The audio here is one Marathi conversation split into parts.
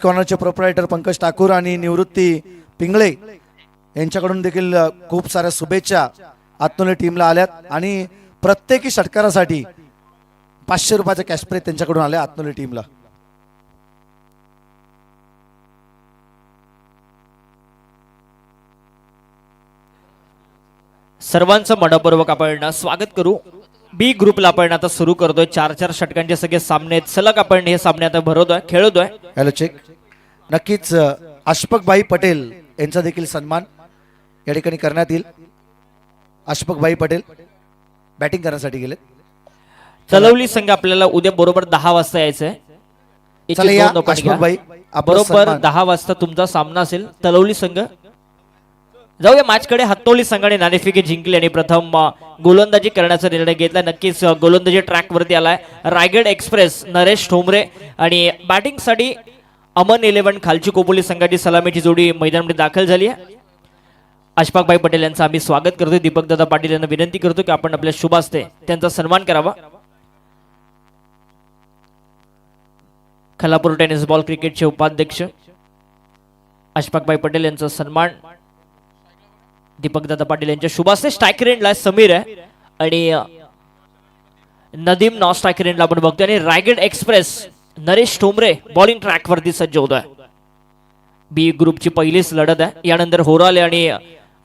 कॉर्नरचे प्रोप्रायटर पंकज ठाकूर आणि निवृत्ती पिंगळे यांच्याकडून देखील खूप साऱ्या शुभेच्छा आत्मोले टीमला आल्यात आणि प्रत्येकी षटकारासाठी 500 रुपयाचा कॅश प्राइज त्यांच्याकडून आल्या आत्मोले टीमला. सर्वांचं मनपूर्वक आपण स्वागत करू. बी ग्रुपला आपण आता सुरू करतोय. 4-4 षटकांचे सगळे सामने सलग आपण हे सामने आता भरवतोय, खेळतोय. Hello check. नक्कीच अशफाकभाई पटेल यांचा देखील सन्मान या ठिकाणी करण्यात येईल. अशफाकभाई पटेल बॅटिंग करण्यासाठी गेले. तलवली संघ आपल्याला उद्या बरोबर 10 वाजता यायचंय. चला या अशफाकभाई, बरोबर 10 वाजता तुमचा सामना असेल. तलवली संघ जाऊया मॅचकडे. हातोली संघाने नाणेफेकी जिंकली आणि प्रथम गोलंदाजी करण्याचा निर्णय घेतला. नक्कीच गोलंदाजी ट्रॅक वरती आलाय. रायगड एक्सप्रेस नरेश ठोंबरे आणि बॅटिंग साठी अमन 11 खालची कोपोली संघाची सलामीची जोडी मैदानामध्ये दाखल झाली आहे. अशफाकभाई पटेल यांचं आम्ही स्वागत करतोय. दीपकदादा पाटील यांना विनंती करतो की आपण आपल्या शुभ हस्ते त्यांचा सन्मान करावा. खलापूर टेनिस बॉल क्रिकेटचे उपाध्यक्ष अशफाकभाई पटेल यांचा सन्मान दीपकदादा पाटील यांच्या शुभ हस्ते. स्ट्रायकर एंडला समीर आहे आणि नदीम नॉन स्ट्रायकर एंडला आपण बघतोय. आणि Raigad express Naresh Thombare bowling track वरती सज्ज होतोय. बी ग्रुपची पहिलीच लढत आहे. यानंतर होराले आणि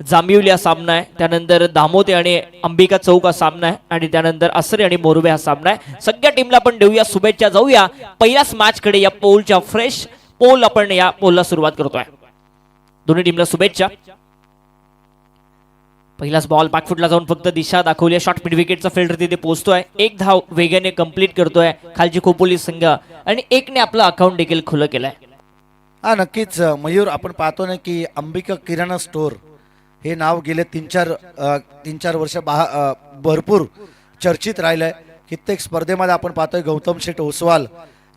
जांभिवली हा सामना आहे. त्यानंतर दामोते आणि अंबिका चौक हा सामना आहे. आणि त्यानंतर असरे आणि मोरबे हा सामना आहे. सगळ्या टीमला आपण देऊया शुभेच्छा. जाऊया पहिल्याच मॅच कडे. या पोलच्या फ्रेश पोल आपण या पोलला सुरुवात करतोय. दोन्ही टीमला शुभेच्छा. पहिलाच बॉल बॅकफुटला जाऊन फक्त दिशा दाखवली. शॉर्ट मिड विकेटचा फील्डर तिथे पोहोचतोय. एक धाव वेगाने कंप्लीट करतोय खालची खोपोली संघ आणि एकने आपलं अकाउंट देखील खुलं केलंय. हा नक्कीच मयूर, आपण पाहतो ना की अंबिका किराणा स्टोर हे नाव गेले 3-4 वर्ष भरपूर चर्चित राहिलंय. कित्येक स्पर्धेमध्ये आपण पाहतोय गौतम शेठ ओसवाल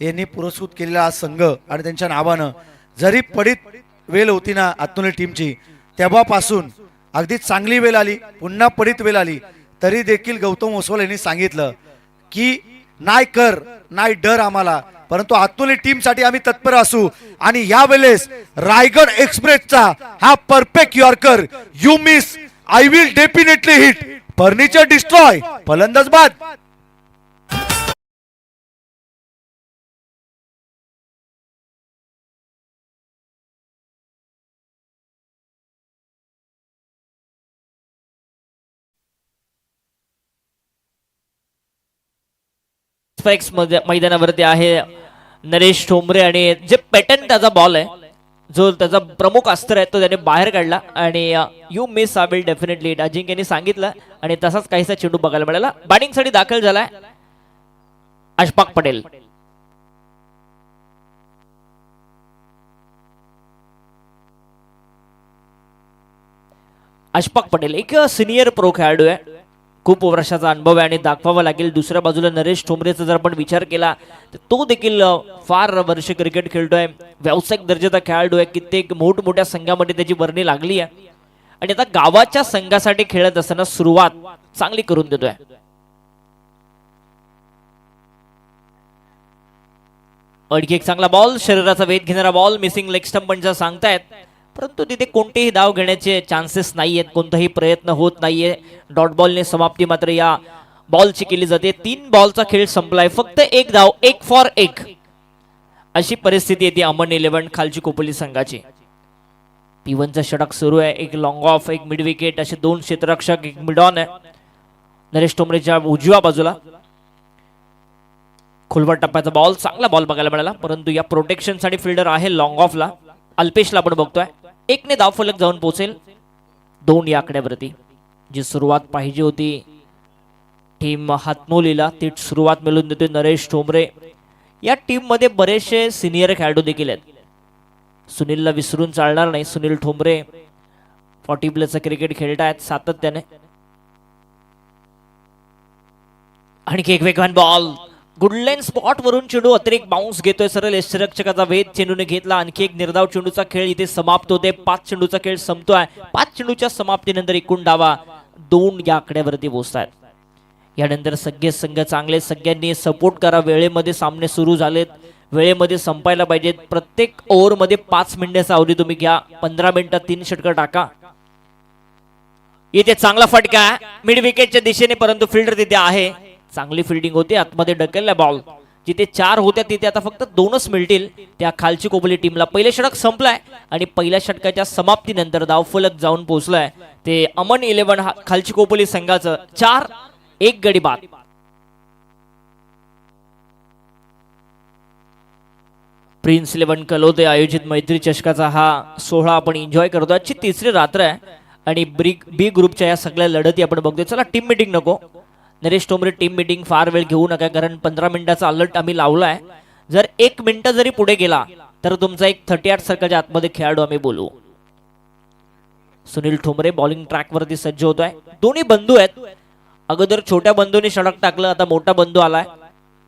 यांनी पुरस्कृत केलेला हा संघ आणि त्यांच्या नावानं जरी पडीत वेळ होती ना आत्मोले टीमची, तेव्हापासून अगदी चांगली वेळ आली, पुन्हा पडीत वेळ आली तरी देखील गौतम ओसवाल यांनी सांगितलं की नाही कर नाही डर आम्हाला, परंतु आत्मोले टीम साठी आम्ही तत्पर असू. आणि यावेळेस रायगड एक्सप्रेसचा हा perfect yorker, you miss I will definitely hit, furniture destroy, फलंदाज बाद. मैदानावरती आहे नरेश ठोंबरे आणि जे पॅटर्न त्याचा बॉल आहे, जो त्याचा प्रमुख अस्त्र आहे तो त्याने बाहेर काढला आणि you miss I will definitely hit अजिंक्यने सांगितलं आणि तसाच काहीसा चेंडू बघायला मिळाला. बॅटिंग साठी दाखल झालाय अशफाक पटेल. अशफाक पटेल एक सिनियर प्रो खेळाडू आहे. खूप वर्षाचा अनुभव आहे आणि दाखवावा लागेल. दुसऱ्या बाजूला नरेश ठोंबरेचा जर आपण विचार केला तर तो देखील फार वर्ष क्रिकेट खेळतोय. व्यावसायिक दर्जाचा खेळाडू आहे. कित्येक मोठमोठ्या संघामध्ये त्याची वर्णी लागली आहे आणि आता गावाच्या संघासाठी खेळत असताना सुरुवात चांगली करून देतोय. आणखी एक चांगला बॉल, शरीराचा वेध घेणारा बॉल, मिसिंग लेग स्टंप म्हणजे सांगतायत, परंतु तिथे कोणतेही धाव घेण्याचे चान्सेस नाहीयेत, कोणताही प्रयत्न होत नाहीये. डॉट बॉलने समाप्ती मात्र या बॉलची केली जाते. 3 बॉलचा खेळ संपलाय. फक्त एक धाव, 1 फॉर 1 अशी परिस्थिती येते अमन 11 खालची कोपोली संघाची. P1चा षटक सुरू आहे. एक लॉंग ऑफ, एक मिड विकेट असे 2 क्षेत्ररक्षक, एक मिड ऑन आहे. नरेश ठोंबरेच्या उजव्या बाजूला खोलवर टप्प्याचा बॉल, चांगला बॉल बघायला मिळाला, परंतु या प्रोटेक्शन साठी फिल्डर आहे लॉंग ऑफला अल्पेशला आपण बघतोय. 1ने धाव फलक जाऊन पोहोचेल 2 या आकड्यावरती. जी सुरुवात पाहिजे होती टीम हातनोलीला ती सुरुवात मिळून देतोय नरेश ठोंबरे. या टीम मध्ये बरेचसे सिनियर खेळाडू देखील आहेत. सुनीलला विसरून चालणार नाही. सुनील ठोंबरे 40+ क्रिकेट खेळतायत सातत्याने. आणखी एक वेगवान बॉल, गुडलाईन स्पॉट वरून चेंडू अतिरिक्त बाउन्स घेतोय. सरळ यष्टिरक्षकाचा वेध चेंडूने घेतला. आणखी एक निर्धाव चेंडूचा खेळ इथे समाप्त होते. 5 चेंडूचा खेळ संपतोय. 5 चेंडूच्या समाप्तीनंतर एकूण धावा 2 या आकड्यावरती पोहोचतायत. यानंतर सगळे संघ चांगले, सगळ्यांनी सपोर्ट करा. वेळेमध्ये सामने सुरू झालेत. वेळेमध्ये संपायला पाहिजेत. प्रत्येक ओव्हरमध्ये 5 मिनिटाचा अवधी तुम्ही घ्या. 15 मिनिटात 3 षटकं टाका. इथे चांगला फटका मिड विकेटच्या दिशेने, परंतु फिल्डर तिथे आहे. चांगली फिल्डिंग होती, आतमध्ये ढकलला बॉल. जिथे 4 होत्या तिथे आता फक्त 2च मिळतील त्या खालची कोपली टीमला. पहिले षटक संपलाय आणि पहिल्या षटकाच्या समाप्तीनंतर धावफलक जाऊन पोहोचलाय ते अमन 11 खालची कोपली संघाचं. 4-1 गडी बाद. प्रिन्स 11 कलोदे आयोजित मैत्री चषकाचा हा सोहळा आपण एन्जॉय करतो. आजची तिसरी रात्र आहे आणि बी ग्रुपच्या या सगळ्या लढती आपण बघतोय. चला टीम मीटिंग नको, नरेश टोमरे टीम मीटिंग फार वेळ घेऊ नका, कारण 15 मिनिटाचा अलर्ट आम्ही लावलाय. जर 1 मिनिट जरी पुढे गेला तर तुमचा एक 38 सर्कलच्या आतमध्ये खेळाडू आम्ही बोलवू. सुनील ठोंबरे बॉलिंग ट्रॅक वरती सज्ज होतोय. दोन्ही बंधू आहेत. अगोदर छोट्या बंधूंनी षटक टाकलं, आता मोठा बंधू आलाय.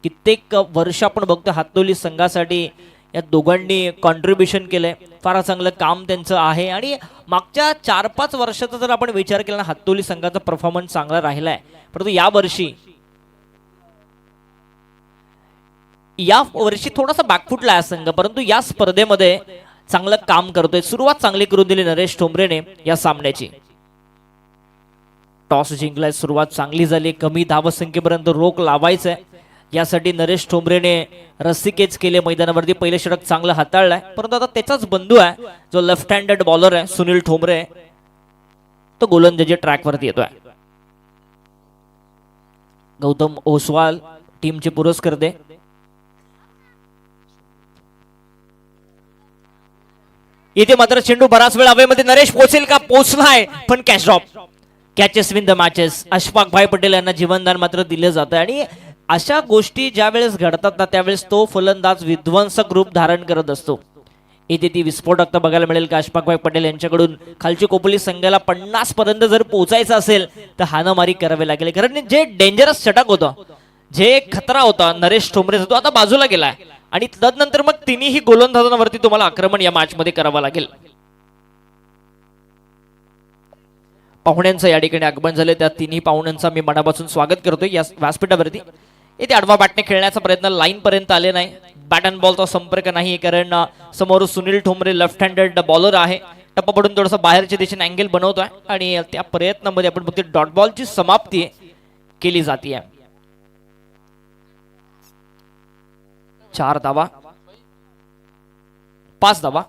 कित्येक वर्ष आपण बघतो हातोली संघासाठी या दोघांनी कॉन्ट्रीब्युशन केलंय. फार चांगलं काम त्यांचं आहे आणि मागच्या 4-5 वर्षाचा जर आपण विचार केला ना, हातोली संघाचा परफॉर्मन्स चांगला राहिलाय. परंतु या वर्षी थोडासा बॅकफुटला आहे संघ, परंतु या स्पर्धेमध्ये चांगलं काम करतोय. सुरुवात चांगली करून दिली नरेश ठोंबरेने या सामन्याची. टॉस जिंकलाय, सुरुवात चांगली झाली. कमी धावसंख्येपर्यंत रोख लावायचंय, यासाठी नरेश ठोंबरेने रस्सीकेच केले मैदानावरती. पहिले षटक चांगलं हाताळलंय, परंतु आता त्याचाच बंधू आहे जो लेफ्ट हँडेड बॉलर आहे सुनील ठोंबरे, तो गोलंदाजी ट्रॅकवरती येतोय. गौतम ओसवाल टीमचे पुरस्कर्ते. इथे मात्र चेंडू बराच वेळ हवेमध्ये. नरेश पोहोचेल का? पोहोचलाय, पण catch drop. Catches win the matches. Ashfaq भाई पटेल यांना जीवनदान मात्र दिलं जातं आणि अशा गोष्टी ज्या वेळेस घडतात ना, त्यावेळेस तो फलंदाज विध्वंसक रूप धारण करत असतो. इथे ती विस्फोटकता बघायला मिळेल का अशफाकभाई पटेल यांच्याकडून. खालची कोपली संघाला 50 पर्यंत जर पोहोचायचं असेल तर हाणामारी करावी लागेल, कारण जे डेंजरस षटक होतं, जे खतरा होता नरेश ठोंबरेचा, तो आता बाजूला गेलाय आणि तदनंतर मग तिन्ही गोलंदाजांवरती तुम्हाला आक्रमण या मॅच मध्ये करावं लागेल. पाहुण्यांचं या ठिकाणी आगमन झाले, त्या तिन्ही पाहुण्यांचं मी मनापासून स्वागत करतोय या व्यासपीठावरती. इथे आडवा बॅटने खेळण्याचा प्रयत्न, लाईन पर्यंत आले नाही. बॅट अँड बॉलचा संपर्क नाही, कारण समोर Sunil Thombare left handed bowler आहे. टप्पा पडून थोडंसं बाहेरच्या दिशेने अँगल बनवतोय आणि त्या प्रयत्नामध्ये आपण बघतोय डॉट बॉलची समाप्ती केली जाते. 4 धावा, 5 धावा.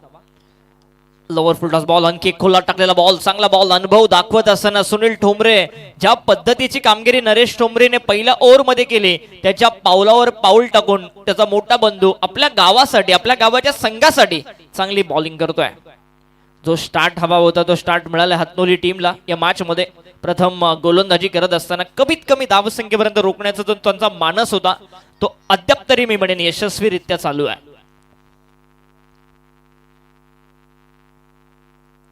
लोअर फुल टॉस बॉल, आणखी खुला टाकलेला बॉल, चांगला बॉल. अनुभव दाखवत असताना सुनील ठोंबरे, ज्या पद्धतीची कामगिरी नरेश ठोंबरेने पहिल्या ओव्हर मध्ये केली, त्याच्या पावलावर पाऊल टाकून त्याचा मोठा बंधू आपल्या गावासाठी, आपल्या गावाच्या संघासाठी चांगली बॉलिंग करतोय. जो स्टार्ट हवा होता तो स्टार्ट मिळाला हातनोली टीमला या मॅच मध्ये. प्रथम गोलंदाजी करत असताना कमीत कमी धावसंख्येपर्यंत रोखण्याचा जो त्यांचा मानस होता, तो अद्याप तरी मी म्हणेन यशस्वीरित्या चालू आहे.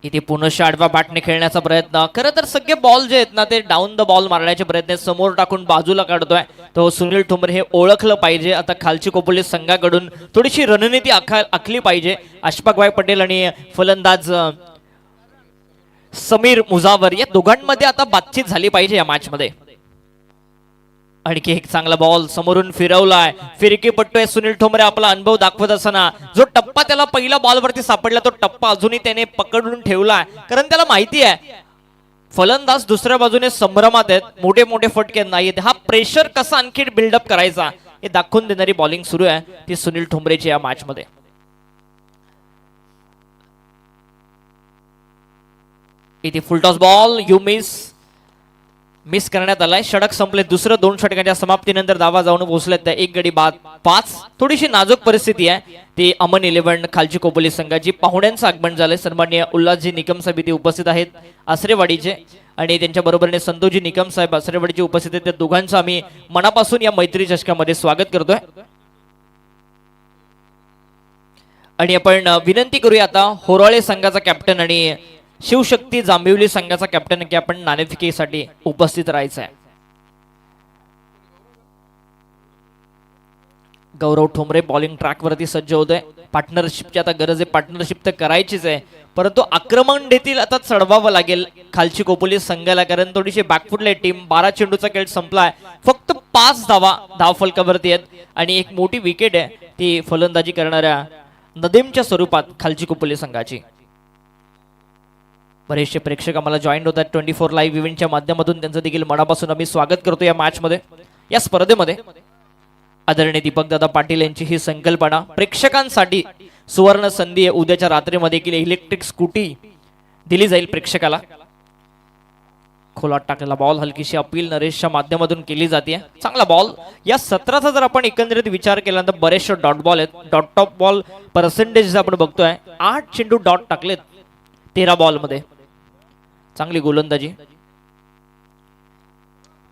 इथे पुनश्च आडवा बॅटने खेळण्याचा प्रयत्न. खरं तर सगळे बॉल जे आहेत ना, ते डाऊन द बॉल मारण्याचे प्रयत्न समोर टाकून बाजूला काढतोय तो सुनील ठोंबरे. हे ओळखलं पाहिजे. आता खालची कोपली संघाकडून थोडीशी रणनीती आखली पाहिजे. अशफाकभाई पटेल आणि फलंदाज समीर मुजावर या दोघांमध्ये आता बातचीत झाली पाहिजे या मॅच मध्ये. आणखी एक चांगला बॉल समोरून फिरवलाय, फिरकी पट्टोय सुनील ठोंबरे. आपला अनुभव दाखवत असताना जो टप्पा त्याला पहिल्या बॉलवरती सापडला, तो टप्पा अजूनही त्याने पकडून ठेवलाय, कारण त्याला माहिती आहे फलंदाज दुसऱ्या बाजूने संभ्रमात आहेत, मोठे मोठे फटके नाहीत. हा प्रेशर कसा आणखी बिल्डअप करायचा हे दाखवून देणारी बॉलिंग सुरू आहे ती सुनील ठोंबरेची या मॅच मध्ये. इथे फुल टॉस बॉल, यू मिस करण्यात आलाय. षटक संपले. दुसरं 2 षटकांच्या समाप्तीनंतर धावा जाऊन पोहोचलेत त्या 1 गडी बाद 5. थोडीशी नाजूक परिस्थिती आहे ती अमन 11 खालची कोपली संघाची. पाहुण्यांचं आगमन झालंय. सन्माननीय उल्हासजी निकम साहेब इथे उपस्थित आहेत आसरेवाडीचे, आणि त्यांच्या बरोबरीने संतोषजी निकम साहेब आसरेवाडीचे उपस्थित आहेत. त्या दोघांचं आम्ही मनापासून या मैत्री चषकामध्ये स्वागत करतोय. आणि आपण विनंती करूया आता होराळे संघाचा कॅप्टन आणि शिवशक्ती जांभिवली संघाचा कॅप्टन की आपण नाणेफेकीसाठी उपस्थित राहायचं आहे. गौरव ठोंबरे बॉलिंग ट्रॅक वरती सज्ज होतोय. पार्टनरशिपची आता गरज आहे, पार्टनरशिप तर करायचीच आहे, परंतु आक्रमण देखील आता चढवावं लागेल खालची कोपली संघाला, कारण थोडीशी बॅकफुटला टीम. 12 चेंडूचा खेळ संपलाय, फक्त 5 धावा धावफलकावरती आहेत आणि एक मोठी विकेट आहे ती फलंदाजी करणाऱ्या नदीमच्या स्वरूपात खालची कुपली संघाची. बरेचसे प्रेक्षक आम्हाला जॉईन होतात 24 लाईव्ह इव्हेंटच्या माध्यमातून, त्यांचं देखील मनापासून आम्ही स्वागत करतो या मॅच मध्ये, या स्पर्धेमध्ये. आदरणीय दीपकदादा पाटील यांची ही संकल्पना प्रेक्षकांसाठी सुवर्ण संधी आहे. उद्याच्या रात्रीमध्ये देखील इलेक्ट्रिक स्कूटी दिली जाईल प्रेक्षकाला. खोलात टाकलेला बॉल, हलकीशी अपील नरेशच्या माध्यमातून केली जाते. चांगला बॉल. या सत्राचा जर आपण एकंदरीत विचार केला तर बरेचसे डॉट बॉल आहेत. डॉट टॉप बॉल पर्सेंटेज आपण बघतोय 8 चेंडू डॉट टाकलेत 13 बॉल मध्ये. चांगली गोलंदाजी.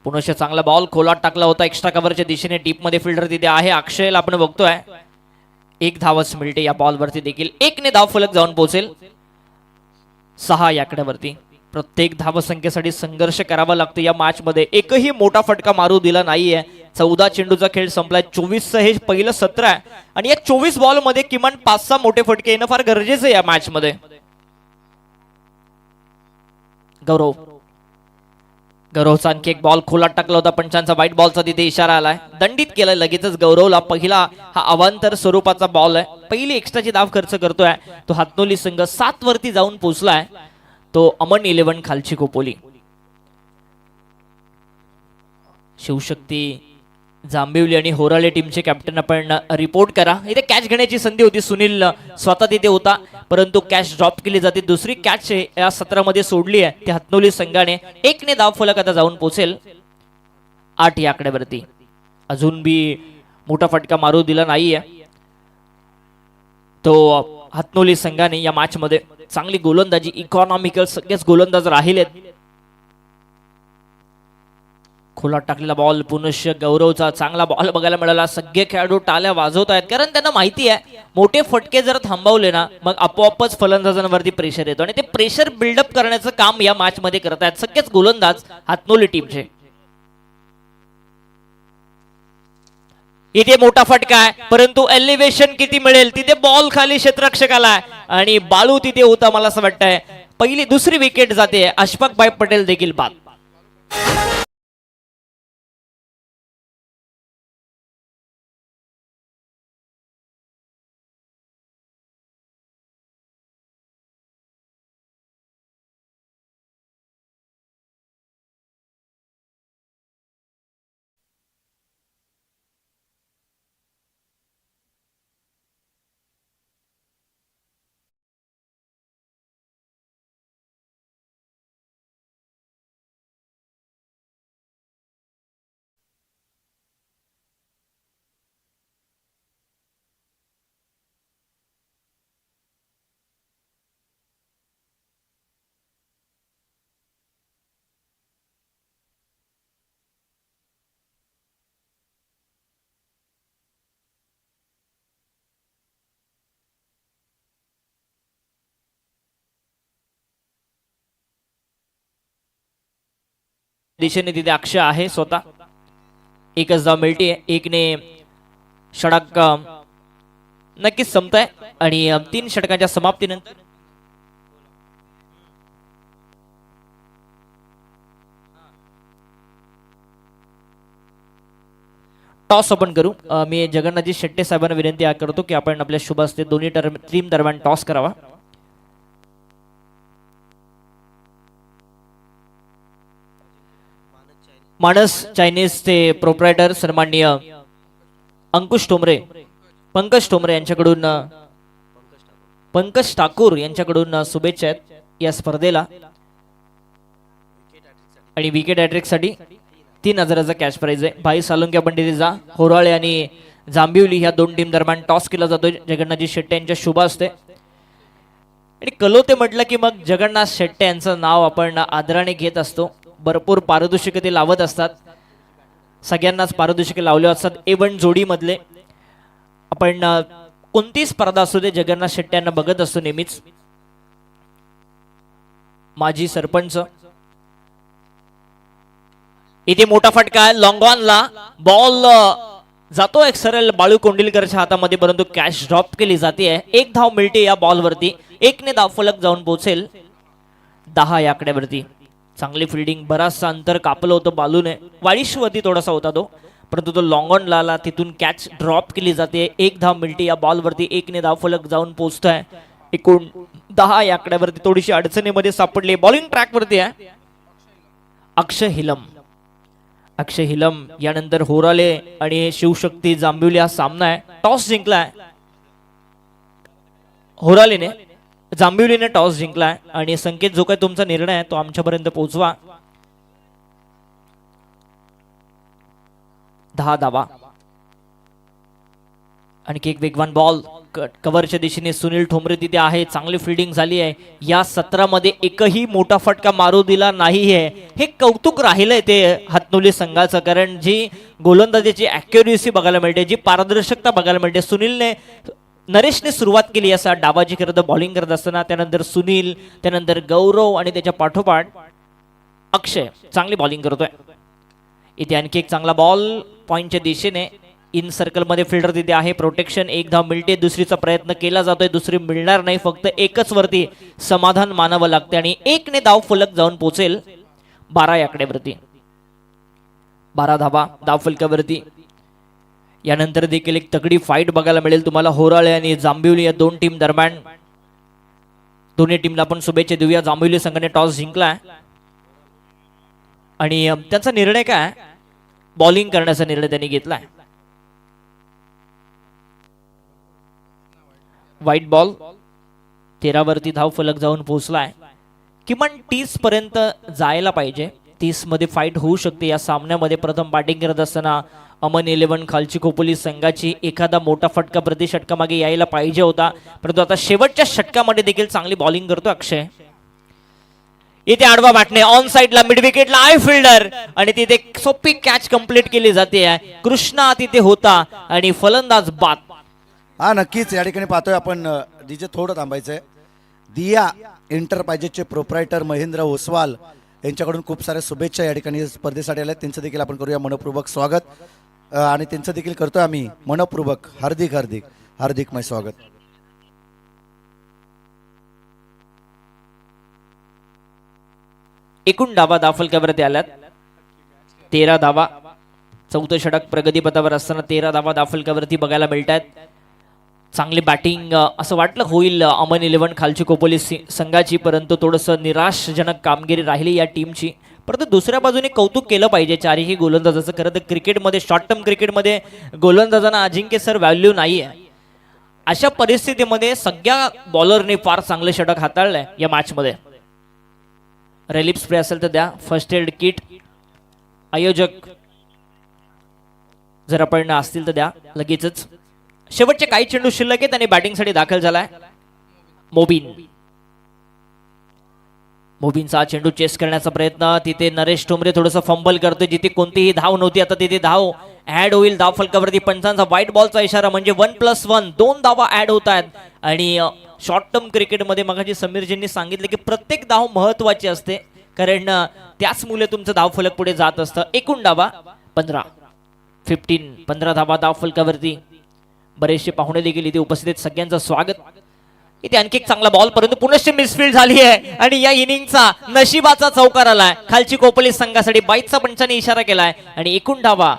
पुनश्च चांगला बॉल खोलात टाकला होता एक्स्ट्रा कव्हरच्या दिशेने. डीप मध्ये फिल्डर तिथे आहे अक्षयला आपण बघतोय. एक धावच मिळते या बॉलवरती देखील. 1 ने धाव फलक जाऊन पोहोचेल 6 या आकड्यावरती. प्रत्येक धावसंख्येसाठी संघर्ष करावा लागतो या मॅच मध्ये. एकही मोठा फटका मारू दिला नाहीये. 14 चेंडूचा खेळ संपलाय. 24चं हे पहिलं सत्र आहे आणि या 24 बॉल मध्ये किमान 5-6 मोठे फटके येणं फार गरजेचं आहे या मॅच मध्ये. गौरवचा आणखी एक बॉल खोलात टाकला होता. पंचांचा व्हाईट बॉलचा तिथे इशारा आलाय. दंडित केलाय लगेचच गौरवला. पहिला हा अवांतर स्वरूपाचा बॉल आहे. पहिली एक्स्ट्राची धाव खर्च करतोय तो हातनोली संघ. 7 वरती जाऊन पोहोचलाय तो अमन 11 खालची खोपोली. शिवशक्ती जांभिवली आणि होराळे टीमचे कॅप्टन आपण रिपोर्ट करा. इथे कॅच घेण्याची संधी होती. सुनील स्वतः तिथे होता परंतु कॅच ड्रॉप केली जाते. दुसरी कॅच या सत्रामध्ये सोडली आहे ती हातनोली संघाने. 1 ने धाव फलक आता जाऊन पोहोचेल 8 या आकड्यावरती. अजून बी मोठा फटका मारू दिला नाहीये तो हातनोली संघाने या मॅच मध्ये. चांगली गोलंदाजी. इकॉनॉमिकल सगळेच गोलंदाज राहिलेत. खोलात टाकलेला बॉल पुनश्च गौरवचा चांगला बॉल बघायला मिळाला. सगळे खेळाडू टाळ्या वाजवत आहेत कारण त्यांना माहिती आहे मोठे फटके जर थांबवले ना मग आपोआपच फलंदाजांवरती प्रेशर येतो आणि ते प्रेशर बिल्डअप करण्याचं काम या मॅच मध्ये करत आहेत सगळेच गोलंदाज हातनोली टीमचे. इथे मोठा फटका आहे परंतु एलिव्हेशन किती मिळेल तिथे. बॉल खाली क्षेत्ररक्षकाला आणि बाळू तिथे होता. मला असं वाटतंय पहिली दुसरी विकेट जाते. अशफाक भाई पटेल देखील बाद. दिशेने तिथे अक्षय आहे स्वतः. एकच धाव मिळते. 1 ने षटक नक्कीच संपताय आणि 3 षटकांच्या समाप्तीनंतर टॉस आपण करू. मी जगन्नाथजी शेट्टे साहेबांना विनंती करतो की आपण आपल्या शुभ हस्ते दोन्ही टीम दरम्यान टॉस करावा. मानस चायनीजचे प्रोप्रायटर सन्माननीय अंकुश टोमरे, पंकज टोमरे यांच्याकडून पंकज ठाकूर यांच्याकडून शुभेच्छा आहेत या स्पर्धेला. आणि विकेट हॅट्रिक साठी 3000चा कॅश प्राइज आहे. भाई सालुंक्या पंडितजा होराळे आणि जांभिवली ह्या 2 टीम दरम्यान टॉस केला जातो जगन्नाथजी शेट्टे यांच्या शुभ हस्ते. आणि कलोते म्हटलं की मग जगन्नाथ शेट्टे यांचं नाव आपण आदराने घेत असतो. भरपूर पारितोषिके ते लावत असतात. सगळ्यांनाच पारितोषिके लावले असतात. A1 जोडी मधले आपण कोणती स्पर्धा असू दे जगन्नाथ शेट्टे यांना बघत असतो नेहमीच. माजी सरपंच. इथे मोठा फटका लॉंग ऑनला. बॉल जातो एक सरळ बाळू कोंडिलकरच्या हातामध्ये परंतु कॅच ड्रॉप केली जाते. 1 धाव मिळते या बॉलवरती. 1 ने धाव फलक जाऊन पोहोचेल 10 या आकड्यावरती. चांगली फिल्डिंग. बराचसा अंतर कापलं होतं बालूने. 42 वरती थोडासा होता तो परंतु तो लॉंग ऑन लाला, तिथून कॅच ड्रॉप केली जाते. 1 धाव मिळते या बॉलवरती. 1 ने धावफलक जाऊन पोहोचतोय. एकूण 10 या आकड्यावरती थोडीशी अडचणीमध्ये सापडली. बॉलिंग ट्रॅकवरती आहे अक्षय हिलम. अक्षय हिलम यानंतर होराले आणि शिवशक्ती जांभिवली हा सामना आहे. टॉस जिंकलाय होरालेने, जांभिवलीने टॉस जिंकलाय. आणि संकेत, जो काही तुमचा निर्णय आहे तो आमच्यापर्यंत पोहोचवा. 10 धावा. आणखी एक वेगवान बॉल कव्हरच्या दिशेने सुनील ठोंबरे तिथे आहे. चांगली फिल्डिंग झाली आहे. या सत्रामध्ये एकही मोठा फटका मारू दिला नाही आहे. हे कौतुक राहिलंय ते हातनोली संघाचं, कारण जी गोलंदाजीची ॲक्युरेसी बघायला मिळते, जी पारदर्शकता बघायला मिळते. सुनीलने, नरेशने सुरुवात केली असा डावाची करत बॉलिंग करत असताना. त्यानंतर सुनील, त्यानंतर गौरव आणि त्याच्या पाठोपाठ अक्षय चांगली बॉलिंग करतोय. इथे आणखी एक चांगला बॉल पॉइंटच्या दिशेने. इन सर्कलमध्ये फिल्डर तिथे आहे. प्रोटेक्शन. 1 धाव मिळते. दुसरीचा प्रयत्न केला जातोय. दुसरी मिळणार नाही, फक्त एकच वरती समाधान मानावं लागते. आणि 1 ने धाव फलक जाऊन पोहोचेल 12 या आकड्यावरती. 12 धावा धाव फलकावरती. यानंतर देखील एक तगडी फाईट बघायला मिळेल तुम्हाला होराळे आणि जांभिवली या दोन टीम दरम्यान. दोन्ही टीमला आपण शुभेच्छा देऊया. जांभिवली संघाने टॉस जिंकलाय आणि त्यांचा निर्णय काय, बॉलिंग करण्याचा निर्णय त्यांनी घेतलाय. White ball. 13 वरती धाव फलक जाऊन पोहोचलाय. किमान 30 पर्यंत जायला पाहिजे. 30 मध्ये फाईट होऊ शकते या सामन्यामध्ये. प्रथम बॅटिंग करत असताना अमन 11 खालची खोपोली संघाची एखादा मोठा फटका प्रति षटकामागे यायला पाहिजे होता, परंतु आता शेवटच्या षटकामध्ये देखील चांगली बॉलिंग करतो अक्षय. इथे आडवा बॅटने ऑन साइडला मिड विकेटला आय फिल्डर आणि तिथे सोपी कॅच कंप्लीट केली जाते. कृष्णा तिथे होता आणि फलंदाज बाद. हा नक्कीच या ठिकाणी पाहतोय आपण. डीजे थोडं थांबायचंय. दिया एंटरप्राइजेसचे प्रोप्रायटर महेंद्र ओसवाल यांच्याकडून खूप साऱ्या शुभेच्छा या ठिकाणी स्पर्धेसाठी आल्या. त्यांचं देखील आपण करूया मनपूर्वक स्वागत. आणि त्यांचं देखील करतोय आम्ही मनपूर्वक हार्दिक हार्दिक हार्दिकमय स्वागत. एकूण धावा दाफलकावरती आल्यात 13 धावा. चौथं षटक प्रगतीपथावर असताना 13 धावा दाफलकावरती बघायला मिळतात. चांगली बॅटिंग असं वाटलं होईल अमन 11 खालची कोपोली संघाची, परंतु थोडंसं निराशजनक कामगिरी राहिली या टीमची. परंतु दुसऱ्या बाजूने कौतुक केलं पाहिजे चारही गोलंदाजाचं. खरं तर क्रिकेटमध्ये, शॉर्ट टर्म क्रिकेटमध्ये गोलंदाजांना अजिंक्य सर व्हॅल्यू नाही आहे. अशा परिस्थितीमध्ये सगळ्या बॉलरने फार चांगले षटक हाताळलंय या मॅचमध्ये. रेलिप स्प्रे असेल तर द्या. फर्स्ट एड किट आयोजक जर आपण असतील तर द्या लगेचच. शेवटचे काही चेंडू शिल्लक आहेत आणि बॅटिंगसाठी दाखल झालाय मोबिन. मोबिनचा चेंडू चेस करण्याचा प्रयत्न. तिथे नरेश ठोंबरे थोडंसं फंबल करतोय. जिथे कोणतीही धाव नव्हती आता तिथे धाव ऍड होईल धाव फलकावरती. पंचांचा व्हाईट बॉलचा इशारा म्हणजे 1+1 2 धावा ऍड होत आहेत. आणि शॉर्ट टर्म क्रिकेटमध्ये मगाशी समीरजींनी सांगितले की प्रत्येक धाव महत्वाची असते, कारण त्याच मुले तुमचं धाव फलक पुढे जात असतं. एकूण धावा 15 धावा धाव फलकावरती. बरेचसे पाहुणे देखील इथे उपस्थित आहेत. सगळ्यांचं स्वागत. इथे आणखी एक चांगला बॉल, परंतु पुनश्च मिसफील्ड झाली आहे आणि या इनिंगचा नशिबाचा चौकार आलाय खालची कोपली संघासाठी. 22चा पंचाने इशारा केलाय आणि एकूण धावा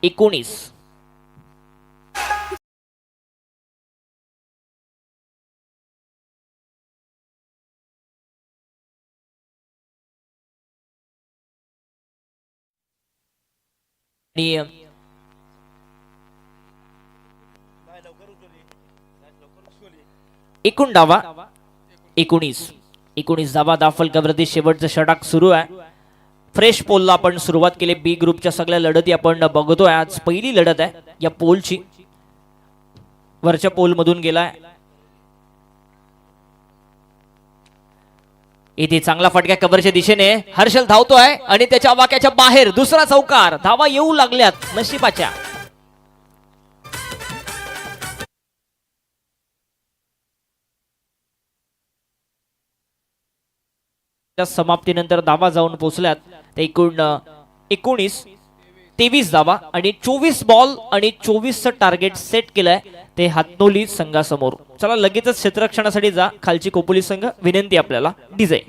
19. एकूण धावा 19 धावा दाफलकावरती. शेवटचं षटक सुरू आहे. फ्रेश पोलला आपण सुरुवात केली. बी ग्रुपच्या सगळ्या लढती आपण बघतोय. आज पहिली लढत आहे या पोलची. वरच्या पोल मधून गेलाय. इथे चांगला फटका कव्हरच्या दिशेने. हर्षल धावतोय आणि त्याच्या वाक्याच्या बाहेर दुसरा चौकार. धावा येऊ लागल्यात नशिबाच्या. समाप्तीनंतर धावा जाऊन पोहोचल्यात ते एकूण 23 धावा आणि 24 बॉल आणि 24चं टार्गेट सेट केलंय ते हातनोली संघासमोर. चला लगेचच क्षेत्ररक्षणासाठी जा खालची कोपोली संघ. विनंती आपल्याला डीजे.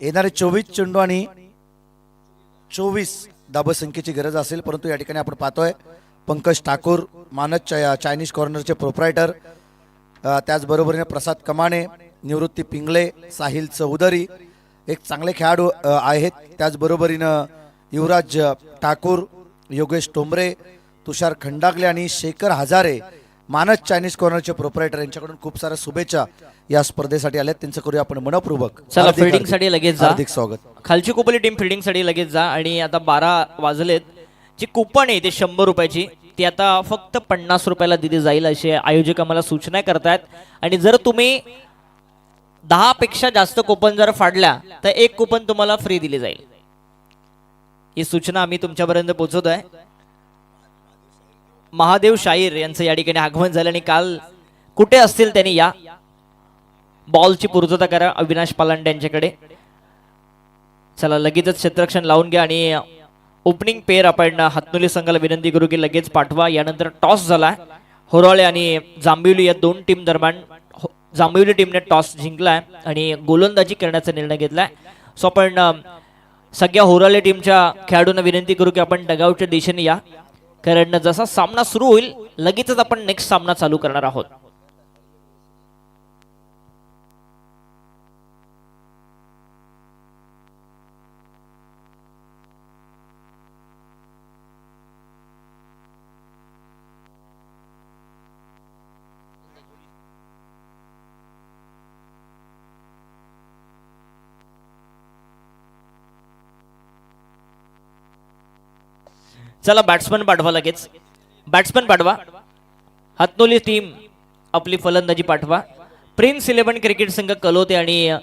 येणारे 24 चेंडू आणि 24 धाबसंख्येची गरज असेल, परंतु या ठिकाणी आपण पाहतोय पंकज ठाकूर मानद चायनीज कॉर्नरचे प्रोप्रायटर, त्याचबरोबरीने प्रसाद कमाणे, निवृत्ती पिंगळे, साहिल चौधरी एक चांगले खेळाडू आहेत. त्याचबरोबरीनं युवराज ठाकूर, योगेश टोंबरे, तुषार खंडागले आणि शेखर हजारे मानद चायनीज कॉर्नरचे प्रोप्रायटर यांच्याकडून खूप साऱ्या शुभेच्छा या स्पर्धेसाठी आल्यात. त्यांचं करूया आपण मनपूर्वक चला फिल्डिंग साठी लगेच जा. हार्दिक स्वागत. खालची कुपली टीम फिल्डिंग साठी लगेच जा. आणि आता 12 वाजलेत. जी कुपन आहे ते 100 रुपयाची, ती आता फक्त 50 रुपयाला दिली जाईल असे आयोजक आम्हाला सूचना करतायत. आणि जर तुम्ही 10 पेक्षा जास्त कुपन जर फाडल्या तर एक कुपन तुम्हाला फ्री दिली जाईल. ही सूचना आम्ही तुमच्यापर्यंत पोहोचवतोय. महादेव शाहीर यांचं या ठिकाणी आगमन झालं आणि काल कुठे असतील त्यांनी या बॉलची पूर्तता करा अविनाश पालांडे यांच्याकडे. चला लगेचच क्षेत्ररक्षण लावून घ्या आणि ओपनिंग पेअर आपण हातनुली संघाला विनंती करू की लगेच पाठवा. यानंतर टॉस झाला होराळे आणि जांभिवली या दोन टीम दरम्यान. जांभिवली टीमने टॉस जिंकलाय आणि गोलंदाजी करण्याचा निर्णय घेतलाय. सो आपण सगळ्या होराळे टीमच्या खेळाडूंना विनंती करू की आपण डगआउटच्या दिशेने या, कारण जसा सामना सुरू होईल लगेचच आपण नेक्स्ट सामना चालू करणार आहोत. चला बॅट्समन पाठवा लगेच. बॅट्समन पाठवा. हातनोली टीम आपली फलंदाजी पाठवा. प्रिन्स 11 क्रिकेट संघ कलोते आणि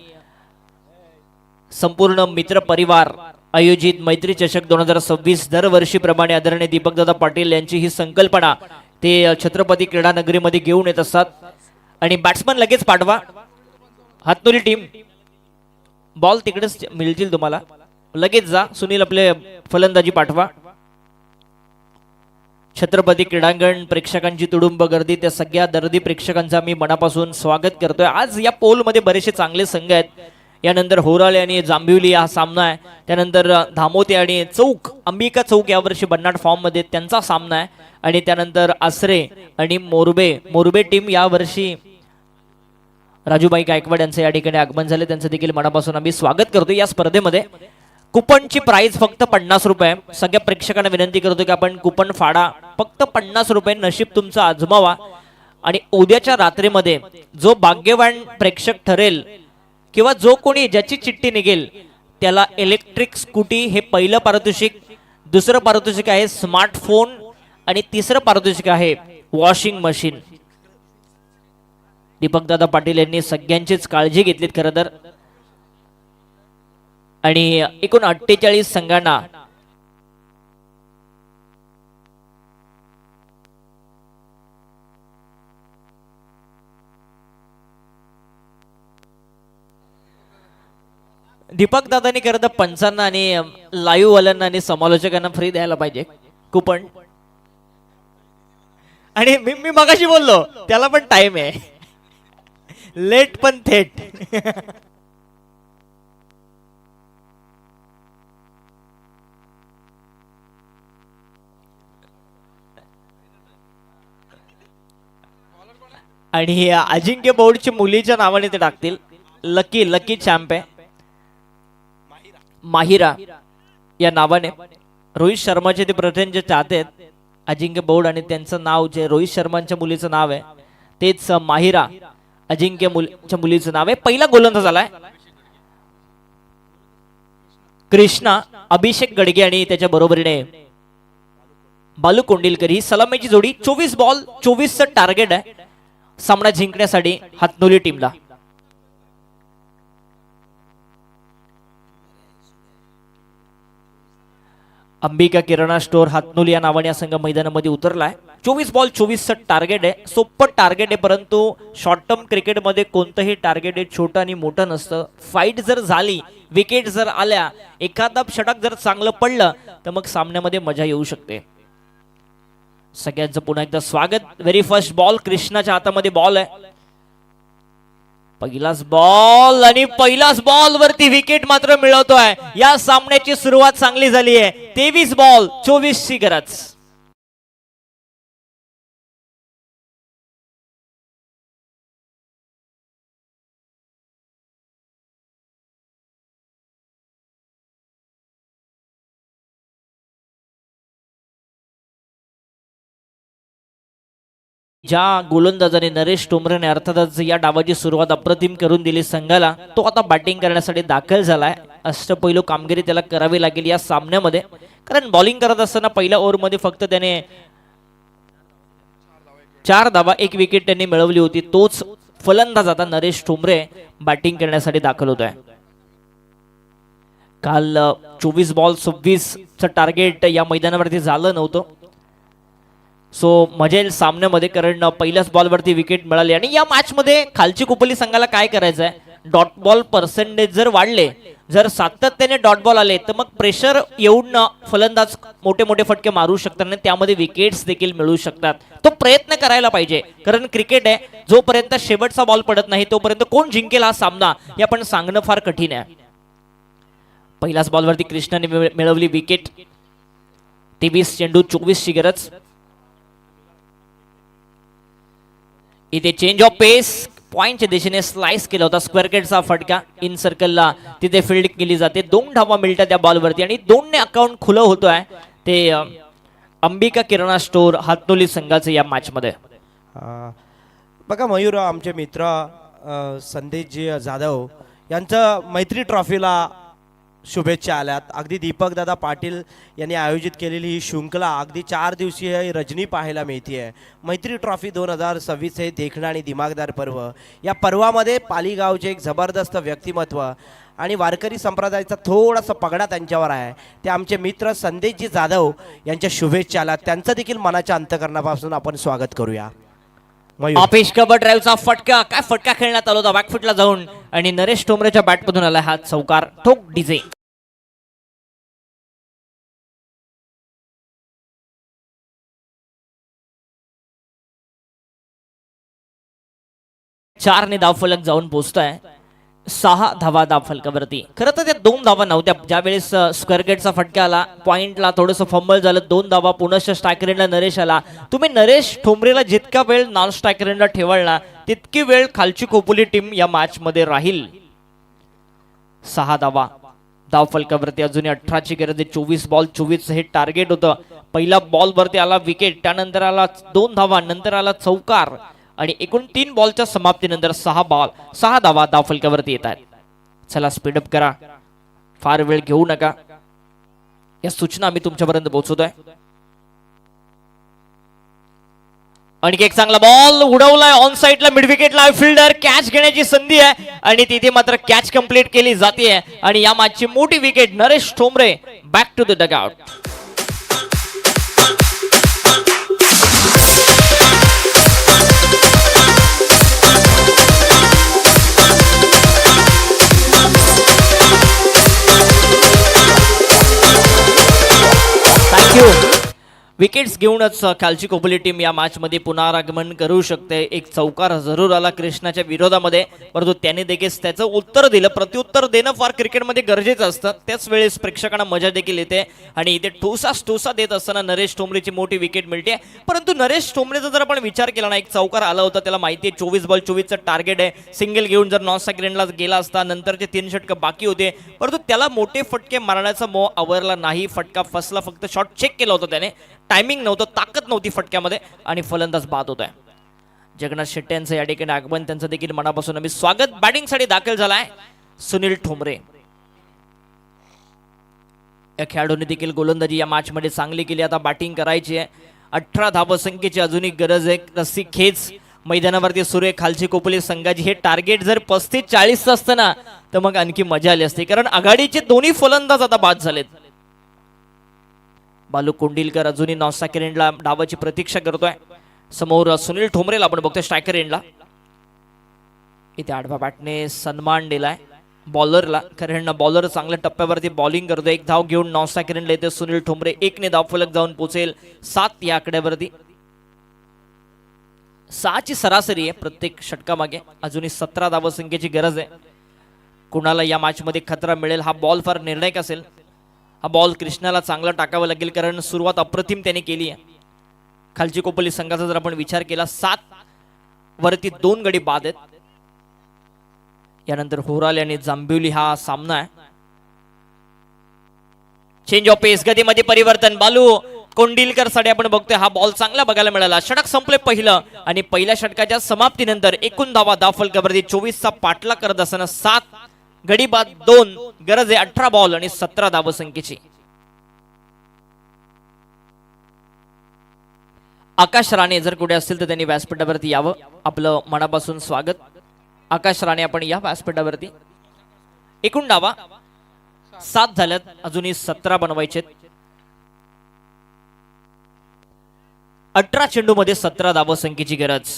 संपूर्ण मित्र परिवार आयोजित मैत्री चषक 2026 दरवर्षीप्रमाणे आदरणीय दीपकदादा पाटील यांची ही संकल्पना ते छत्रपती क्रीडा नगरीमध्ये घेऊन येत असतात. आणि बॅट्समन लगेच पाठवा. हातनोली टीम बॉल तिकडेच मिळतील तुम्हाला, लगेच जा. सुनील आपले फलंदाजी पाठवा. छत्रपती क्रीडांगण प्रेक्षकांची तुडुंब गर्दी, त्या सगळ्या दर्दी प्रेक्षकांचा मी मनापासून स्वागत करतोय. आज या पोलमध्ये बरेचसे चांगले संघ आहेत. यानंतर होराळे आणि जांभिवली हा सामना आहे. त्यानंतर धामोते आणि चौक, अंबिका चौक यावर्षी बन्नाट फॉर्म मध्ये त्यांचा सामना आहे. आणि त्यानंतर आसरे आणि मोरबे टीम यावर्षी राजूबाई गायकवाड यांचं या ठिकाणी आगमन झाले, त्यांचं देखील मनापासून आम्ही स्वागत करतो. या स्पर्धेमध्ये कुपनची प्राइस फक्त 50 रुपये. सगळ्या प्रेक्षकांना विनंती करतो की आपण कुपन फाडा, फक्त 50 रुपये. नशीब तुमचं आजमावा आणि उद्याच्या रात्रीमध्ये जो भाग्यवान प्रेक्षक ठरेल किंवा जो कोणी ज्याची चिठ्ठी निघेल त्याला इलेक्ट्रिक स्कूटी हे पहिलं पारितोषिक, दुसरं पारितोषिक आहे स्मार्टफोन आणि तिसरं पारितोषिक आहे वॉशिंग मशीन. दीपकदादा पाटील यांनी सगळ्यांचीच काळजी घेतलीत खरं तर. आणि एकूण 48 संघांना दीपकदादांनी खरं तर पंचांना आणि लाईव्ह वाल्यांना आणि समालोचकांना फ्री द्यायला पाहिजे कुपन. आणि मी मगाशी बोललो त्याला पण टाइम आहे, लेट पण थेट. आणि अजिंक्य बोर्डची मुलीच्या नावाने ते टाकतील. लकी चॅम्प आहे माहिरा या नावाने. रोहित शर्माचे ते प्रथमचे चाहते आहेत अजिंक्य बोर्ड, आणि त्यांचं नाव जे रोहित शर्मांच्या मुलीचं नाव आहे तेच माहिरा अजिंक्यच्या मुलीचं नाव आहे. पहिला गोलंदाज झालाय कृष्णा अभिषेक गडगे आणि त्याच्या बरोबरीने बालू कोंडिलकर. ही सलामीची जोडी. 24 बॉल 24चं टार्गेट आहे सामना जिंकण्यासाठी हातनोली टीमला. अंबिका किराणा स्टोअर हातनोली या नावाने संघ मैदानामध्ये उतरलाय. 24 बॉल 24चं टार्गेट आहे. सोपं टार्गेट आहे, परंतु शॉर्ट टर्म क्रिकेटमध्ये कोणतंही टार्गेट हे छोटं आणि मोठं नसतं. फाईट जर झाली, विकेट जर आल्या, एखादा षटक जर चांगलं पडलं तर मग सामन्यामध्ये मजा येऊ शकते. सगळ्यांचं पुन्हा एकदा स्वागत. व्हेरी फर्स्ट बॉल कृष्णाच्या हातामध्ये बॉल आहे. पहिलाच बॉल आणि पहिलाच बॉल वरती विकेट मात्र मिळवतोय. या सामन्याची सुरुवात चांगली झाली आहे. 23 बॉल 24 ची गरज. ज्या गोलंदाजाने नरेश टोमरेने अर्थातच या डावाची सुरुवात अप्रतिम करून दिली संघाला, तो आता बॅटिंग करण्यासाठी दाखल झालाय. अष्टपैलू कामगिरी त्याला करावी लागेल या सामन्यामध्ये, कारण बॉलिंग करत असताना पहिल्या ओव्हरमध्ये फक्त त्याने 4 धावा 1 विकेट त्यांनी मिळवली होती. तोच फलंदाज आता नरेश टोमरे बॅटिंग करण्यासाठी दाखल होतोय. काल 24 बॉल 26 चं टार्गेट या मैदानावरती झालं नव्हतं. सो मजा येईल सामन्यामध्ये, कारण पहिल्याच बॉलवरती विकेट मिळाली. आणि या मॅच मध्ये खालची कुपली संघाला काय करायचं आहे, डॉट बॉल पर्सेंटेज जर वाढले, जर सातत्याने डॉट बॉल आले, तर मग प्रेशर येऊन फलंदाज मोठे मोठे फटके मारू शकतात आणि त्यामध्ये विकेट्स देखील मिळू शकतात. तो प्रयत्न करायला पाहिजे, कारण क्रिकेट आहे. जोपर्यंत शेवटचा बॉल पडत नाही तोपर्यंत कोण जिंकेल हा सामना हे आपण सांगणं फार कठीण आहे. पहिल्याच बॉलवरती कृष्णाने मिळवली विकेट. 23 चेंडू 24 ची गरज. इथे चेंज ऑफ पेस, पॉइंटच्या दिशेने स्लाइस केला होता. स्क्वेअर केटचा फटका इन सर्कलला तिथे फील्ड केली जाते. 2 धावा मिळतात त्या बॉलवरती आणि 2 ने अकाउंट खुलं होतोय. ते अंबिका किराणा स्टोर हातनोली संघाचे या मॅच मध्ये. बघा मयूर, आमचे मित्र संदेशजी जाधव यांचं मैत्री ट्रॉफीला शुभेच्छा आल्यात. अगदी दीपक दादा पाटील यांनी आयोजित केलेली ही शृंखला अगदी 4 दिवसीय रजनी पाहायला मिळते आहे. मैत्री ट्रॉफी 2026 हे देखणं आणि दिमागदार पर्व. या पर्वामध्ये पालीगावचे एक जबरदस्त व्यक्तिमत्व आणि वारकरी संप्रदायाचा थोडासा पगडा त्यांच्यावर आहे. ते आमचे मित्र संदेशजी जाधव यांच्या शुभेच्छा आल्यात. त्यांचं देखील मनाच्या अंतकरणापासून आपण स्वागत करूया. अपेश कबर ड्राईव्हचा फटका, काय फटका खेळण्यात आला होता बॅकफुटला जाऊन, आणि नरेश टोमरेच्या बॅटमधून आला हा चौकार. ठोक डीजे. 4 ने धावफलक जाऊन पोहोचताय. 6 धावा धावफलकावरती. खरं तर त्या 2 धावा नव्हत्या. ज्यावेळेस स्क्वेअर गेटचा फटका आला, पॉइंटला थोडंसं फंबल झालं, 2 धावा पुनश्च स्ट्रायकरला नरेश आला. तुम्ही नरेश ठोंबरेला जितका वेळ नॉन स्ट्रायकरला ठेवला तितकी वेळ खालची खोपोली टीम या मॅच मध्ये राहील. 6 धावा धावफलकावरती. अजूनही 18 ची गरज आहे. 24 बॉल 24 हे टार्गेट होतं. पहिला बॉल वरती आला विकेट, त्यानंतर आला 2 धावा, नंतर आला चौकार आणि एकूण 3 बॉलच्या समाप्तीनंतर 6 धावा धावफलकावरती येत आहेत. चला स्पीडअप करा, फार वेळ घेऊ नका. या सूचना आम्ही तुमच्यापर्यंत पोहोचवतोय. आणखी एक चांगला बॉल उडवलाय ऑन साइडला, मिड विकेटला फिल्डर कॅच घेण्याची संधी आहे आणि तिथे मात्र कॅच कंप्लीट केली जाते. आणि या मॅचची मोठी wicket Naresh Thombare back to the dugout. Wickets घेऊनच खालची कोपली टीम या मॅच मध्ये पुनरागमन करू शकते. एक चौकार जरूर आला कृष्णाच्या विरोधामध्ये, परंतु त्याने देखील त्याचं उत्तर दिलं. प्रत्युत्तर देणं फार क्रिकेटमध्ये गरजेचं असतं. त्याच वेळेस प्रेक्षकांना मजा देखील येते आणि इथे ठोसा देत असताना नरेश टोमरेची मोठी विकेट मिळते. परंतु नरेश टोमरेचा जर आपण विचार केला ना, एक चौकार आला होता, त्याला माहिती आहे 24 बॉल 24चं टार्गेट आहे. सिंगल घेऊन जर नॉन स्ट्रायकरला गेला असता, नंतरचे 3 षटकं बाकी होते, परंतु त्याला मोठे फटके मारण्याचा मोह आवरला नाही. फटका फसला, फक्त शॉट चेक केला होता त्याने. टायमिंग नव्हतं, ताकद नव्हती फटक्यामध्ये आणि फलंदाज बाद होत आहे. जगन्नाथ शेट्टे यांचं या ठिकाणी आगमन, त्यांचं देखील मनापासून आम्ही स्वागत. बॅटिंगसाठी दाखल झालाय सुनील ठोंबरे. या खेळाडूंनी देखील गोलंदाजी या मॅच मध्ये चांगली केली. आता बॅटिंग करायची आहे. 18 धावसंख्येची अजूनही गरज आहे. रस्सी खेच मैदानावरती सुरू आहे खालची कोपली संघाची. हे टार्गेट जर 35-40 असतं ना, तर मग आणखी मजा आली असती, कारण आघाडीचे दोन्ही फलंदाज आता बाद झालेत. बालू कोंडिलकर अजूनही नॉन स्ट्रायकर एंडला डावाची प्रतीक्षा करतोय. समोर सुनील ठोंबरेला आपण बघतोय स्ट्रायकर एंडला. इथे आडवा बॅटने सन्मान दिलाय बॉलरला, कारण बॉलर चांगल्या टप्प्यावरती बॉलिंग करतोय. 1 धाव घेऊन नॉन स्ट्रायकर एंडला येते सुनील ठोंबरे. 1 ने धावफलक जाऊन पोहोचेल 7 या आकड्यावरती. 6ची सरासरी आहे प्रत्येक षटकामागे. अजूनही 17 धावसंख्येची गरज आहे. कुणाला या मॅच मध्ये खतरा मिळेल हा बॉल फार निर्णायक असेल. हा बॉल कृष्णाला चांगला टाकावा लागेल कारण सुरुवात अप्रतिम त्याने केली आहे. खालची कोपली संघाचा जर आपण विचार केला 7 वरती 2 गडी बाद आहेत. यानंतर होराल आणि जांभिवली हा सामना आहे. चेंज ऑफ पेस, गतीमध्ये परिवर्तन. बालू कोंडिलकर साठी आपण बघतोय हा बॉल चांगला बघायला मिळाला. षटक संपले पहिलं आणि पहिल्या षटकाच्या समाप्तीनंतर एकूण धावा फलकावरती 24चा पाठला करत असताना 7 गडी बाद 2 गरज आहे 18 बॉल आणि 17 धावसंख्येची. आकाश राणे जर कुठे असतील तर त्यांनी व्यासपीठावरती यावं. आपलं मनापासून स्वागत. आकाश राणे आपण या व्यासपीठावरती. एकूण धावा 7 झाल्यात, अजूनही 17 बनवायचे. 18 चेंडू मध्ये 17 धावसंख्येची गरज.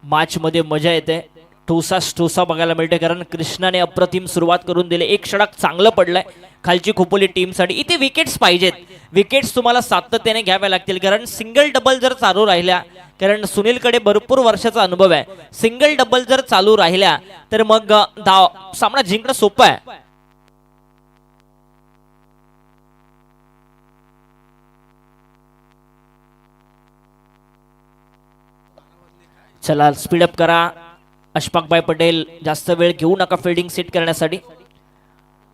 मॅच मध्ये मजा येते, ठोसा बघायला मिळते कारण कृष्णाने अप्रतिम सुरुवात करून दिली. एक षटक चांगलं पडलंय खालची खोपोली टीम साठी. इथे विकेट्स पाहिजेत. विकेट्स तुम्हाला सातत्याने घ्याव्या लागतील कारण सिंगल डबल जर चालू राहिल्या, कारण सुनीलकडे भरपूर वर्षाचा अनुभव आहे, सिंगल डबल जर चालू राहिल्या तर मग सामना जिंकणं सोपं आहे. चला स्पीडअप करा. अशफाकभाई पटेल जास्त वेळ घेऊ नका फिल्डिंग सेट करण्यासाठी.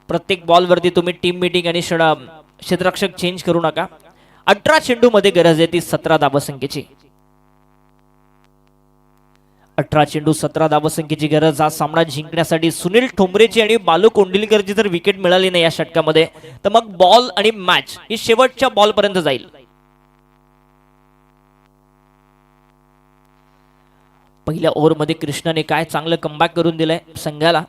प्रत्येक बॉलवरती तुम्ही टीम मीटिंग आणि क्षेत्ररक्षक चेंज करू नका. 18 चेंडू मध्ये गरज आहे ती 17 धावसंख्येची. 18 चेंडू 17 धावसंख्येची गरज. हा सामना जिंकण्यासाठी सुनील ठोंबरेची आणि बालू कोंडिलकरची जर विकेट मिळाली नाही या षटकामध्ये तर मग बॉल आणि मॅच ही शेवटच्या बॉल पर्यंत जाईल. पहिल्या ओव्हरमध्ये कृष्णाने काय चांगलं कमबॅक करून दिलंय संघाला.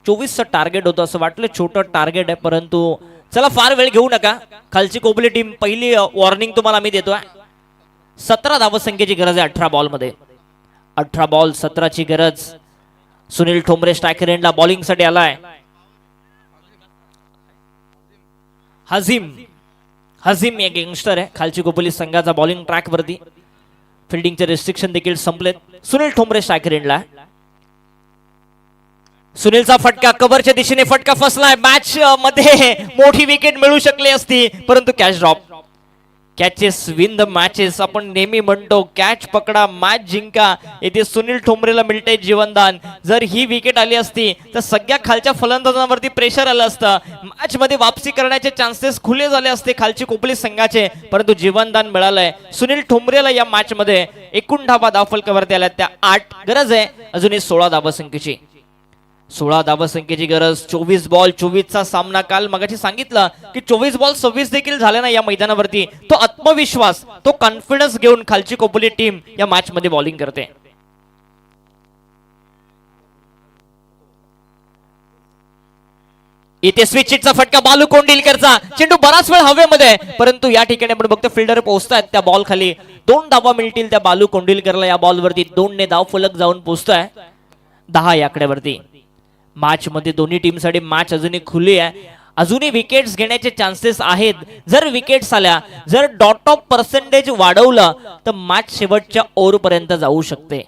24चं टार्गेट होतं, असं वाटलं छोटं टार्गेट आहे परंतु चला फार वेळ घेऊ नका. खालची कोबली टीम पहिली वॉर्निंग तुम्हाला मी देतोय. 17 धावसंख्येची गरज आहे 18 बॉल मध्ये. 18 बॉल 17ची गरज. सुनील ठोंबरे स्ट्रायकर एंडला बॉलिंग साठी आलाय. हजीम एक यंगस्टर आहे खालची कोपली संघाचा बॉलिंग ट्रॅक वरती. फिल्डिंगचे रिस्ट्रिक्शन देखील संपलेत. सुनील ठोंबरे स्ट्रायकर एंडला. सुनीलचा फटका कव्हरच्या दिशेने फटका फसलाय. मॅच मध्ये मोठी विकेट मिळू शकली असती परंतु catch drop. Catches win the matches आपण नेहमी म्हणतो. कॅच पकडा मॅच जिंका. येथे सुनील ठोंबरेला मिळते जीवनदान. जर ही विकेट आली असती तर सगळ्या खालच्या फलंदाजांवरती प्रेशर आलं असतं. मॅच मध्ये वापसी करण्याचे चान्सेस खुले झाले असते खालची कोपली संघाचे परंतु जीवनदान मिळालंय सुनील ठोंबरेला. या मॅच मध्ये एकूण धावा धावफलकावरती आल्या त्या 8. गरज आहे अजूनही 16 धावसंख्येची. 16 धावसंख्येची गरज. 24 बॉल 24चा सामना. काल मगाशी सांगितलं की 24 बॉल 26 देखील झाले ना या मैदानावरती. तो आत्मविश्वास, तो कॉन्फिडन्स घेऊन खालची कोपली टीम या मॅच मध्ये बॉलिंग करते. इथे स्विच हिटचा फटका बालू कोंडिलकरचा. चेंडू बराच वेळ हवेमध्ये परंतु या ठिकाणी आपण बघतो फिल्डर पोहोचतायत त्या बॉल खाली. 2 धावा मिळतील त्या बालू कोंडिलकरला. या बॉल वरती 2 ने धाव फलक जाऊन पोहोचतोय 10 या आकड्यावरती. मॅच मध्ये दोन्ही टीम साठी मॅच अजूनही खुली आहे. अजूनही विकेट्स घेण्याचे चान्सेस आहेत. जर विकेट्स आल्या, जर डॉट ऑफ पर्सेंटेज वाढवलं तर मॅच शेवटच्या ओव्हर पर्यंत जाऊ शकते.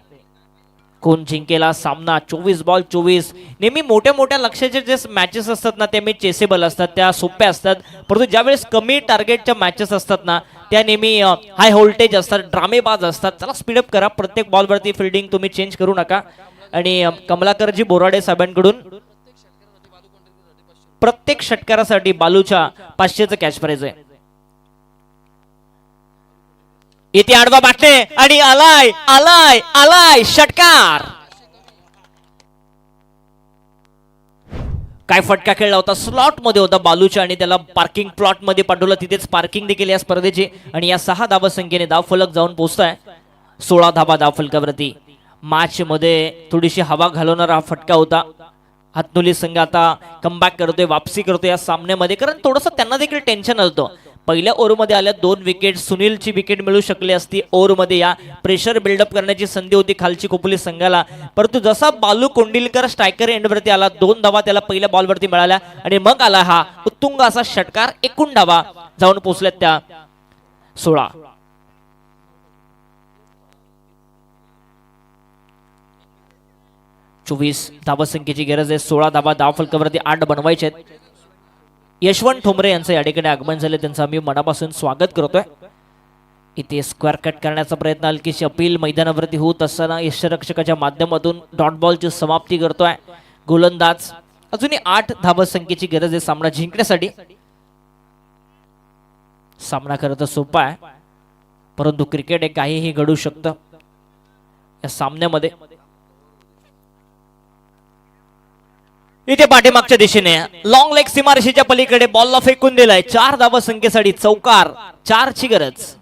कोण जिंकेला सामना. 24 बॉल 24. नेहमी मोठ्या मोठ्या लक्ष्याचे जे मॅचेस असतात ना त्या मी चेसेबल असतात, त्या सोप्या असतात परंतु ज्यावेळेस कमी टार्गेटच्या मॅचेस असतात ना त्या नेहमी हाय व्होल्टेज असतात, ड्रामेबाज असतात. चला स्पीडअप करा. प्रत्येक बॉलवरती फिल्डिंग तुम्ही चेंज करू नका. आणि कमलाकरजी बोराडे साहेबांकडून प्रत्येक षटकारासाठी बालूच्या 500चं कॅच प्राइज आहे. इथे आडवा बाटणे आणि आलाय आलाय आलाय षटकार. काय फटका खेळला होता. स्लॉट मध्ये होता बालूच्या आणि त्याला पार्किंग प्लॉट मध्ये पाठवलं. तिथेच पार्किंग देखील या स्पर्धेची आणि या 6 धावसंख्येने धावफलक जाऊन पोहोचताय 16 धावा धावफलकावरती. मॅच मध्ये थोडीशी हवा घालवणारा हा फटका होता. हातनुली संघ आता कमबॅक करतोय, वापसी करतोय या सामन्यामध्ये कारण थोडंसं त्यांना देखील टेन्शन होतं. पहिल्या ओव्हरमध्ये आल्या 2 विकेट. सुनीलची विकेट मिळू शकली असती ओव्हरमध्ये. या प्रेशर बिल्डअप करण्याची संधी होती खालची कोपली संघाला परंतु जसा बालू कोंडिलकर स्ट्रायकर एंडवरती आला 2 धावा त्याला पहिल्या बॉलवरती मिळाल्या आणि मग आला हा उत्तुंग असा षटकार. एकूण धावा जाऊन पोहोचल्यात त्या 16. 24 धावसंख्येची गरज आहे. 16 धावा धावफलकावरती 8 बनवायचे आहेत. यशवंत ठोंबरे यांचं या ठिकाणी आगमन झाले, त्यांचं आम्ही मनापासून स्वागत करतोय. इथे स्क्वेअर कट करण्याचा प्रयत्न, हलकीशी अपील मैदानावरती होत असताना यष्टिरक्षकाच्या माध्यमातून डॉट बॉलची समाप्ती करतोय गोलंदाज. अजूनही 8 धावसंख्येची गरज आहे सामना जिंकण्यासाठी. सामना खरं तर सोपा आहे, परंतु क्रिकेट हे काहीही घडू शकतं या सामन्यामध्ये. इथे पाठीमागच्या दिशेने लॉंग लेग सीमारेषेच्या पलीकडे बॉलला फेकून दिलाय. 4 धावसंख्येसाठी चौकार, 4 ची गरज.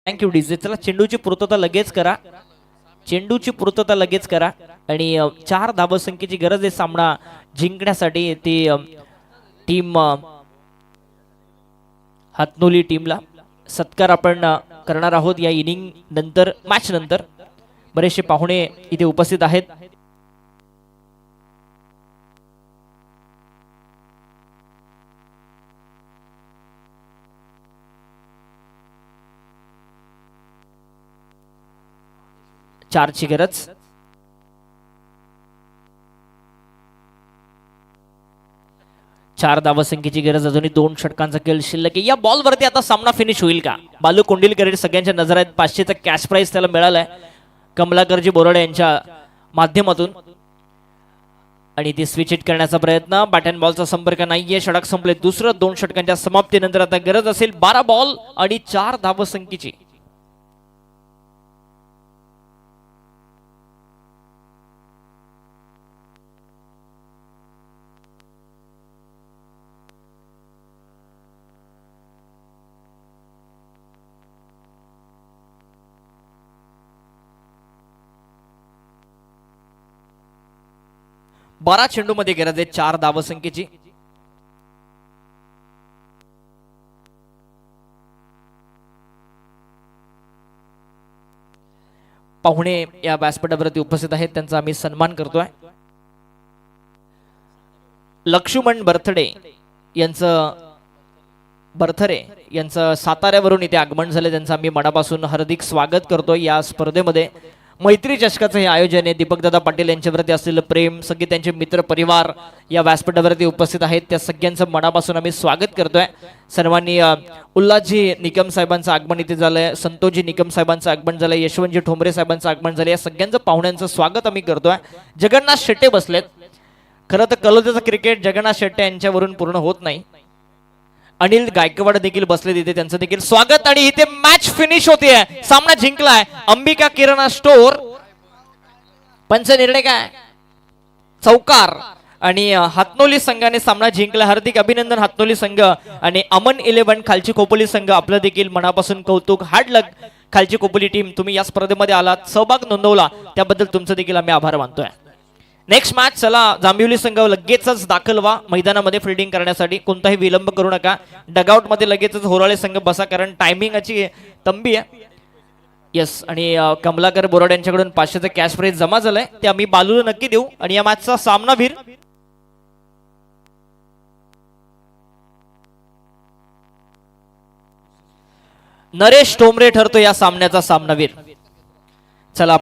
Thank you DJ. चला चेंडूची पूर्तता लगेच करा, चेंडूची पूर्तता लगेच करा. आणि 4 धावसंख्येची गरज आहे सामना जिंकण्यासाठी. ती टीम हातनोली टीमला सत्कार आपण करणार आहोत या इनिंग नंतर, मॅच नंतर. बरेचसे पाहुणे इथे उपस्थित आहेत. चारची गरज. चार धावसंख्येची गरज. अजूनही 2 षटकांचा खेळ शिल्लक आहे. या बॉलवरती आता सामना फिनिश होईल का? बालू कोंडिलकर सगळ्यांच्या नजर आहेत. 500चा कॅश प्राइज त्याला मिळालाय कमलाकरजी बोराडे यांच्या माध्यमातून. आणि ती स्विच हिट करण्याचा प्रयत्न, बॅट अँड बॉलचा संपर्क नाहीये. षटक संपले दुसरं. 2 षटकांच्या समाप्तीनंतर आता गरज असेल 12 बॉल आणि 4 धावसंख्येची. बारा चेंडू मध्ये गरज आहे 4 धावसंख्येची. पाहुणे या व्यासपीठावरती उपस्थित आहेत, त्यांचा आम्ही सन्मान करतोय. लक्ष्मण बर्थडे यांचं साताऱ्यावरून इथे आगमन झाले, त्यांचं आम्ही मनापासून हार्दिक स्वागत करतोय. या स्पर्धेमध्ये मैत्री चषकाचं हे आयोजन आहे. दीपकदादा पाटील यांच्यावरती असलेलं प्रेम, सगळे त्यांचे मित्र परिवार या व्यासपीठावरती उपस्थित आहेत, त्या सगळ्यांचं मनापासून आम्ही स्वागत करतोय. सर्वांनी उल्हासजी निकम साहेबांचं आगमन इथे झालंय, संतोषजी निकम साहेबांचं आगमन झालंय, यशवंतजी ठोंबरे साहेबांचं आगमन झालंय. या सगळ्यांचं पाहुण्यांचं स्वागत आम्ही करतोय. जगन्नाथ शेट्टे बसलेत. खरं तर कलोद्याचं क्रिकेट जगन्नाथ शेट्टे यांच्यावरून पूर्ण होत नाही. अनिल गायकवाड देखील बसले तिथे, त्यांचं देखील स्वागत. आणि इथे मॅच फिनिश होते, सामना जिंकलाय अंबिका किराणा स्टोर. पंच निर्णय काय? चौकार. आणि हातनोली संघाने सामना जिंकला. हार्दिक अभिनंदन हातनोली संघ. आणि अमन 11 खालची खोपोली संघ, आपलं देखील मनापासून कौतुक. हार्ड लक खालची खोपोली टीम, तुम्ही या स्पर्धेमध्ये आलात, सहभाग नोंदवला, त्याबद्दल तुमचं देखील आम्ही आभार मानतोय. Next match. चला जांभिवली संघ लगेचच दाखल व्हा मैदानामध्ये फिल्डिंग करण्यासाठी, कोणताही विलंब करू नका. डगआउट मध्ये लगेचच होराळे संघ बसा, कारण टायमिंगची तंबी आहे. येस. आणि कमलाकर बोराडे यांच्याकडून 500चं कॅश प्राइज जमा झालंय, ते आम्ही बालूला नक्की देऊ. आणि या मॅचचा सामनावीर नरेश ठोंबरे ठरतो या सामन्याचा सामनावीर. चला